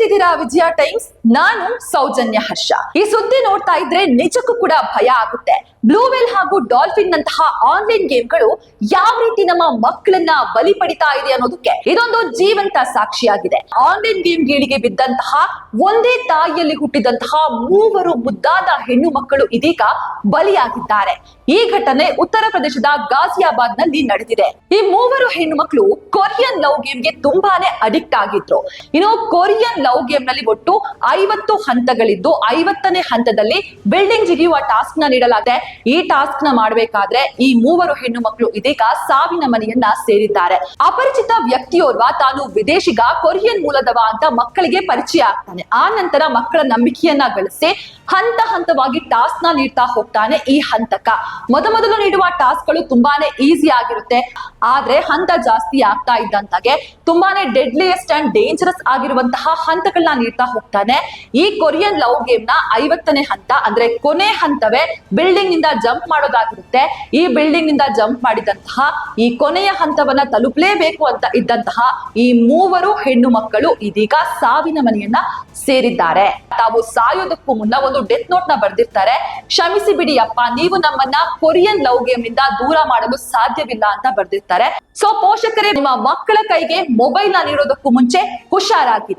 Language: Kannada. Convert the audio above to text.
ನೋಡ್ತಿದ್ದೀರಾ ವಿಜಯ ಟೈಮ್ಸ್. ನಾನು ಸೌಜನ್ಯ ಹರ್ಷ. ಈ ಸುದ್ದಿ ನೋಡ್ತಾ ಇದ್ರೆ ನಿಜಕ್ಕೂ ಕೂಡ ಭಯ ಆಗುತ್ತೆ. ಬ್ಲೂ ವೇಲ್ ಹಾಗೂ ಡಾಲ್ಫಿನ್ ನಂತಹ ಆನ್ಲೈನ್ ಗೇಮ್ಗಳು ಯಾವ ರೀತಿ ನಮ್ಮ ಮಕ್ಕಳನ್ನ ಬಲಿ ಪಡಿತಾ ಇದೆ ಅನ್ನೋದಕ್ಕೆ ಇದೊಂದು ಜೀವಂತ ಸಾಕ್ಷಿಯಾಗಿದೆ. ಆನ್ಲೈನ್ ಗೇಮ್ ಗೀಳಿಗೆ ಬಿದ್ದಂತಹ ಒಂದೇ ತಾಯಿಯಲ್ಲಿ ಹುಟ್ಟಿದಂತಹ 3 ಮುದ್ದಾದ ಹೆಣ್ಣು ಮಕ್ಕಳು ಇದೀಗ ಬಲಿಯಾಗಿದ್ದಾರೆ. ಈ ಘಟನೆ ಉತ್ತರ ಪ್ರದೇಶದ ಗಾಜಿಯಾಬಾದ್ ನಲ್ಲಿ ನಡೆದಿದೆ. ಈ 3 ಹೆಣ್ಣು ಮಕ್ಕಳು ಕೊರಿಯನ್ ಲವ್ ಗೇಮ್ಗೆ ತುಂಬಾನೇ ಅಡಿಕ್ಟ್ ಆಗಿದ್ರು. ಇನ್ನು ಕೊರಿಯನ್ ಲವ್ ಗೇಮ್ ನಲ್ಲಿ ಒಟ್ಟು 50 ಹಂತಗಳಿದ್ದು 50ನೇ ಹಂತದಲ್ಲಿ ಬಿಲ್ಡಿಂಗ್ ಜಿಗಿಯುವ ಟಾಸ್ಕ್ ನ ನೀಡಲಾಗಿದೆ. ಈ ಟಾಸ್ಕ್ ನ ಮಾಡಬೇಕಾದ್ರೆ ಈ 3 ಹೆಣ್ಣು ಮಕ್ಕಳು ಇದೀಗ ಸಾವಿನ ಮನೆಯನ್ನ ಸೇರಿದ್ದಾರೆ. ಅಪರಿಚಿತ ವ್ಯಕ್ತಿಯೋರ್ವ ತಾನು ವಿದೇಶಿಗ, ಕೊರಿಯನ್ ಮೂಲದವ ಅಂತ ಮಕ್ಕಳಿಗೆ ಪರಿಚಯ ಆಗ್ತಾನೆ. ಆ ನಂತರ ಮಕ್ಕಳ ನಂಬಿಕೆಯನ್ನ ಗಳಿಸಿ ಹಂತ ಹಂತವಾಗಿ ಟಾಸ್ಕ್ ನ ನೀಡ್ತಾ ಹೋಗ್ತಾನೆ ಈ ಹಂತಕ. ಮೊದಲು ನೀಡುವ ಟಾಸ್ಕ್ ಗಳು ತುಂಬಾನೇ ಈಸಿ ಆಗಿರುತ್ತೆ. ಆದ್ರೆ ಹಂತ ಜಾಸ್ತಿ ಆಗ್ತಾ ಇದ್ದಂತಾಗೆ ತುಂಬಾನೇ ಡೆಡ್ಲಿಯೆಸ್ಟ್ ಅಂಡ್ ಡೇಂಜರಸ್ ಆಗಿರುವಂತಹ ಹಂತಗಳನ್ನ ನೀಡ್ತಾ ಹೋಗ್ತಾನೆ. ಈ ಕೊರಿಯನ್ ಲವ್ ಗೇಮ್ ನ 50ನೇ ಹಂತ ಅಂದ್ರೆ ಕೊನೆ ಹಂತವೇ ಬಿಲ್ಡಿಂಗ್ ನಿಂದ ಜಂಪ್ ಮಾಡೋದಾಗಿರುತ್ತೆ. ಈ ಬಿಲ್ಡಿಂಗ್ ನಿಂದ ಜಂಪ್ ಮಾಡಿದಂತಹ ಈ ಕೊನೆಯ ಹಂತವನ್ನ ತಲುಪಲೇಬೇಕು ಅಂತ ಇದ್ದಂತಹ ಈ 3 ಹೆಣ್ಣು ಮಕ್ಕಳು ಇದೀಗ ಸಾವಿನ ಮನೆಯನ್ನ ಸೇರಿದ್ದಾರೆ. ತಾವು ಸಾಯೋದಕ್ಕೂ ಮುನ್ನ ಒಂದು ಡೆತ್ ನೋಟ್ ನ ಬರ್ದಿರ್ತಾರೆ. ಕ್ಷಮಿಸಿ ಬಿಡಿ ಅಪ್ಪ, ನೀವು ನಮ್ಮನ್ನ ಕೊರಿಯನ್ ಲವ್ ಗೇಮ್ ನಿಂದ ದೂರ ಮಾಡಲು ಸಾಧ್ಯವಿಲ್ಲ ಅಂತ ಬರ್ದಿರ್ತಾರೆ. ಸೊ ಪೋಷಕರೇ, ನಿಮ್ಮ ಮಕ್ಕಳ ಕೈಗೆ ಮೊಬೈಲ್ ನ ನೀಡೋದಕ್ಕೂ ಮುಂಚೆ ಹುಷಾರಾಗಿರಿ.